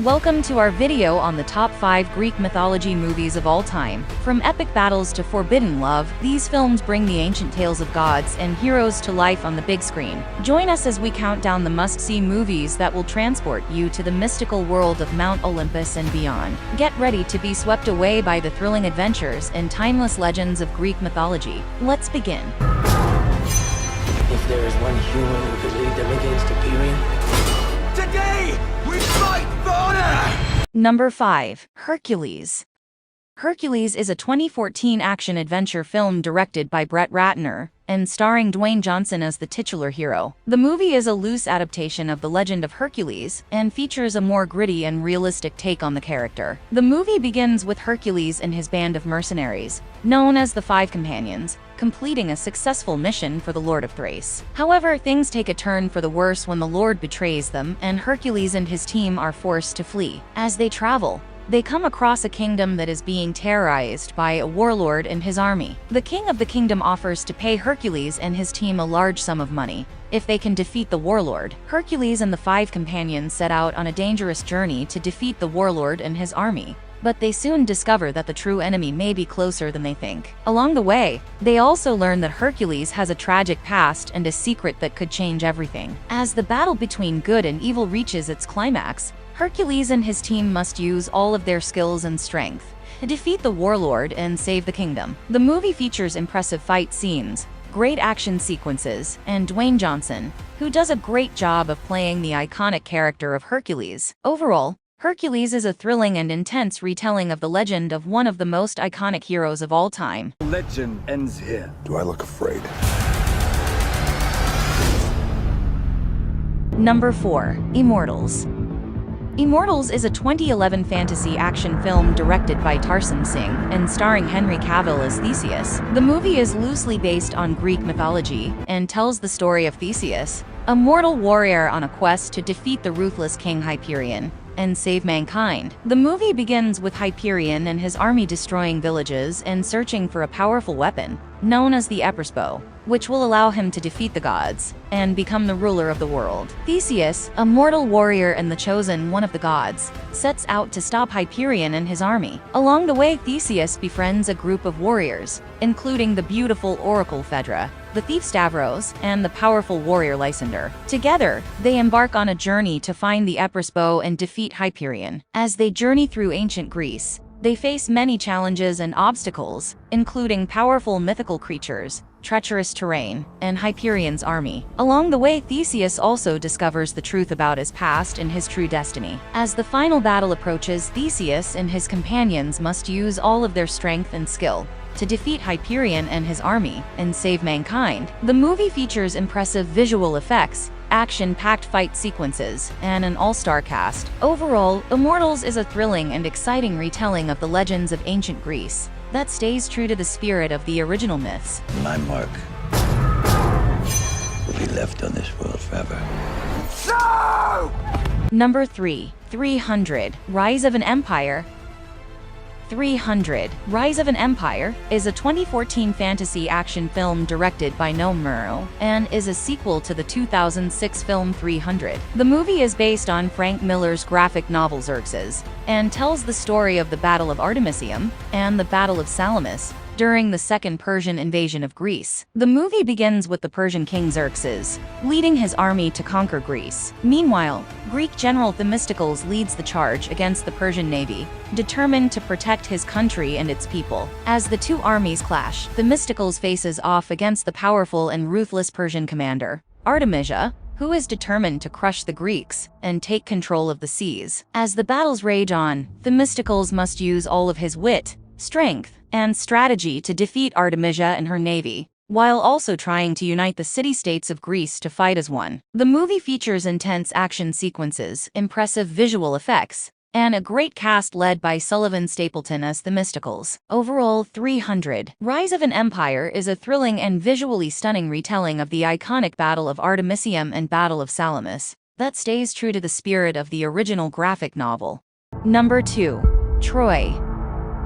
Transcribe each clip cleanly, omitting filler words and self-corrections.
Welcome to our video on the top 5 Greek mythology movies of all time. From epic battles to forbidden love, these films bring the ancient tales of gods and heroes to life on the big screen. Join us as we count down the must-see movies that will transport you to the mystical world of Mount Olympus and beyond. Get ready to be swept away by the thrilling adventures and timeless legends of Greek mythology. Let's begin. If there is one human who could lead them against Hyperion, today we fight for honor! Number 5. Hercules. Hercules is a 2014 action-adventure film directed by Brett Ratner and starring Dwayne Johnson as the titular hero. The movie is a loose adaptation of the legend of Hercules and features a more gritty and realistic take on the character. The movie begins with Hercules and his band of mercenaries, known as the Five Companions, completing a successful mission for the Lord of Thrace. However, things take a turn for the worse when the Lord betrays them and Hercules and his team are forced to flee. As they travel, they come across a kingdom that is being terrorized by a warlord and his army. The king of the kingdom offers to pay Hercules and his team a large sum of money if they can defeat the warlord. Hercules and the Five Companions set out on a dangerous journey to defeat the warlord and his army, but they soon discover that the true enemy may be closer than they think. Along the way, they also learn that Hercules has a tragic past and a secret that could change everything. As the battle between good and evil reaches its climax, Hercules and his team must use all of their skills and strength to defeat the warlord and save the kingdom. The movie features impressive fight scenes, great action sequences, and Dwayne Johnson, who does a great job of playing the iconic character of Hercules. Overall, Hercules is a thrilling and intense retelling of the legend of one of the most iconic heroes of all time. Legend ends here. Do I look afraid? Number 4. Immortals. Immortals is a 2011 fantasy action film directed by Tarsem Singh and starring Henry Cavill as Theseus. The movie is loosely based on Greek mythology and tells the story of Theseus, a mortal warrior on a quest to defeat the ruthless king Hyperion and save mankind. The movie begins with Hyperion and his army destroying villages and searching for a powerful weapon, known as the Epirus bow, which will allow him to defeat the gods and become the ruler of the world. Theseus, a mortal warrior and the chosen one of the gods, sets out to stop Hyperion and his army. Along the way, Theseus befriends a group of warriors, including the beautiful oracle Phaedra, the thief Stavros, and the powerful warrior Lysander. Together, they embark on a journey to find the Epirus bow and defeat Hyperion. As they journey through ancient Greece, they face many challenges and obstacles, including powerful mythical creatures, treacherous terrain, and Hyperion's army. Along the way, Theseus also discovers the truth about his past and his true destiny. As the final battle approaches, Theseus and his companions must use all of their strength and skill to defeat Hyperion and his army and save mankind. The movie features impressive visual effects, action-packed fight sequences, and an all-star cast. Overall, Immortals is a thrilling and exciting retelling of the legends of ancient Greece that stays true to the spirit of the original myths. My mark will be left on this world forever. No! Number 3. 300. Rise of an Empire. 300. Rise of an Empire is a 2014 fantasy action film directed by Noam Murrow and is a sequel to the 2006 film 300. The movie is based on Frank Miller's graphic novel Xerxes and tells the story of the Battle of Artemisium and the Battle of Salamis during the Second Persian invasion of Greece. The movie begins with the Persian king Xerxes leading his army to conquer Greece. Meanwhile, Greek general Themistocles leads the charge against the Persian navy, determined to protect his country and its people. As the two armies clash, Themistocles faces off against the powerful and ruthless Persian commander, Artemisia, who is determined to crush the Greeks and take control of the seas. As the battles rage on, Themistocles must use all of his wit, strength, and strategy to defeat Artemisia and her navy, while also trying to unite the city-states of Greece to fight as one. The movie features intense action sequences, impressive visual effects, and a great cast led by Sullivan Stapleton as Themistocles. Overall, 300. Rise of an Empire is a thrilling and visually stunning retelling of the iconic Battle of Artemisium and Battle of Salamis that stays true to the spirit of the original graphic novel. Number 2. Troy.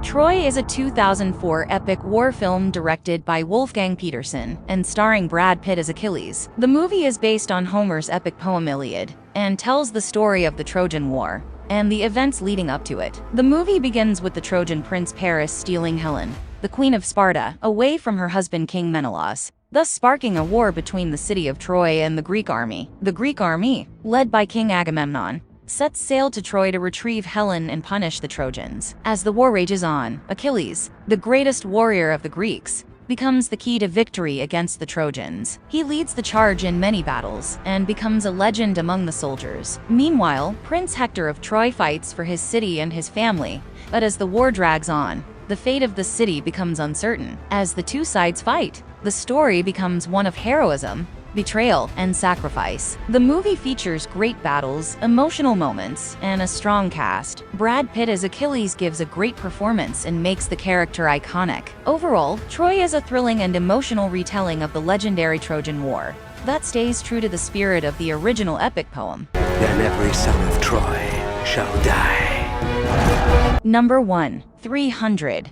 Troy is a 2004 epic war film directed by Wolfgang Petersen and starring Brad Pitt as Achilles. The movie is based on Homer's epic poem Iliad and tells the story of the Trojan War, and the events leading up to it. The movie begins with the Trojan prince Paris stealing Helen, the queen of Sparta, away from her husband King Menelaus, thus sparking a war between the city of Troy and the Greek army. The Greek army, led by King Agamemnon, sets sail to Troy to retrieve Helen and punish the Trojans. As the war rages on, Achilles, the greatest warrior of the Greeks, becomes the key to victory against the Trojans. He leads the charge in many battles and becomes a legend among the soldiers. Meanwhile, Prince Hector of Troy fights for his city and his family, but as the war drags on, the fate of the city becomes uncertain. As the two sides fight, the story becomes one of heroism, betrayal, and sacrifice. The movie features great battles, emotional moments, and a strong cast. Brad Pitt as Achilles gives a great performance and makes the character iconic. Overall, Troy is a thrilling and emotional retelling of the legendary Trojan War that stays true to the spirit of the original epic poem. Then every son of Troy shall die. Number 1. 300.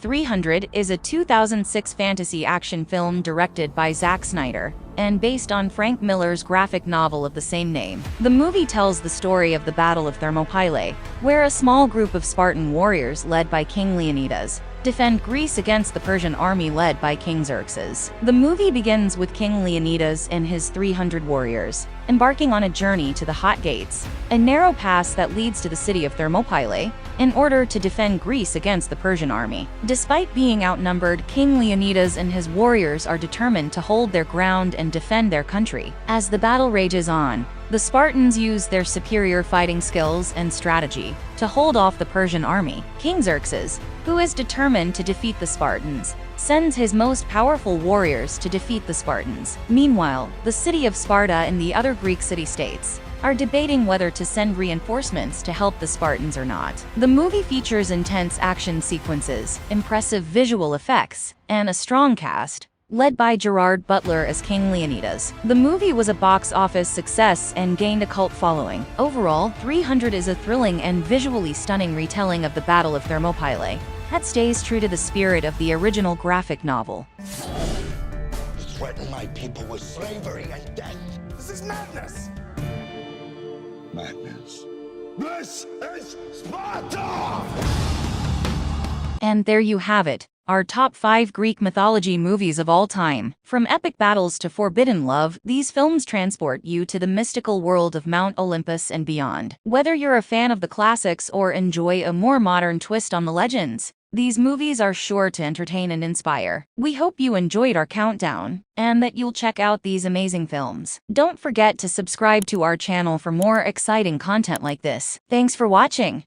300 is a 2006 fantasy action film directed by Zack Snyder and based on Frank Miller's graphic novel of the same name. The movie tells the story of the Battle of Thermopylae, where a small group of Spartan warriors led by King Leonidas defend Greece against the Persian army led by King Xerxes. The movie begins with King Leonidas and his 300 warriors embarking on a journey to the Hot Gates, a narrow pass that leads to the city of Thermopylae, in order to defend Greece against the Persian army. Despite being outnumbered, King Leonidas and his warriors are determined to hold their ground and defend their country. As the battle rages on, the Spartans use their superior fighting skills and strategy to hold off the Persian army. King Xerxes, who is determined to defeat the Spartans, sends his most powerful warriors to defeat the Spartans. Meanwhile, the city of Sparta and the other Greek city-states are debating whether to send reinforcements to help the Spartans or not. The movie features intense action sequences, impressive visual effects, and a strong cast, led by Gerard Butler as King Leonidas. The movie was a box office success and gained a cult following. Overall, 300 is a thrilling and visually stunning retelling of the Battle of Thermopylae that stays true to the spirit of the original graphic novel. Threaten my people with slavery and death. This is madness. Madness. This is Sparta! And there you have it, our top 5 Greek mythology movies of all time. From epic battles to forbidden love, these films transport you to the mystical world of Mount Olympus and beyond. Whether you're a fan of the classics or enjoy a more modern twist on the legends, these movies are sure to entertain and inspire. We hope you enjoyed our countdown, and that you'll check out these amazing films. Don't forget to subscribe to our channel for more exciting content like this. Thanks for watching.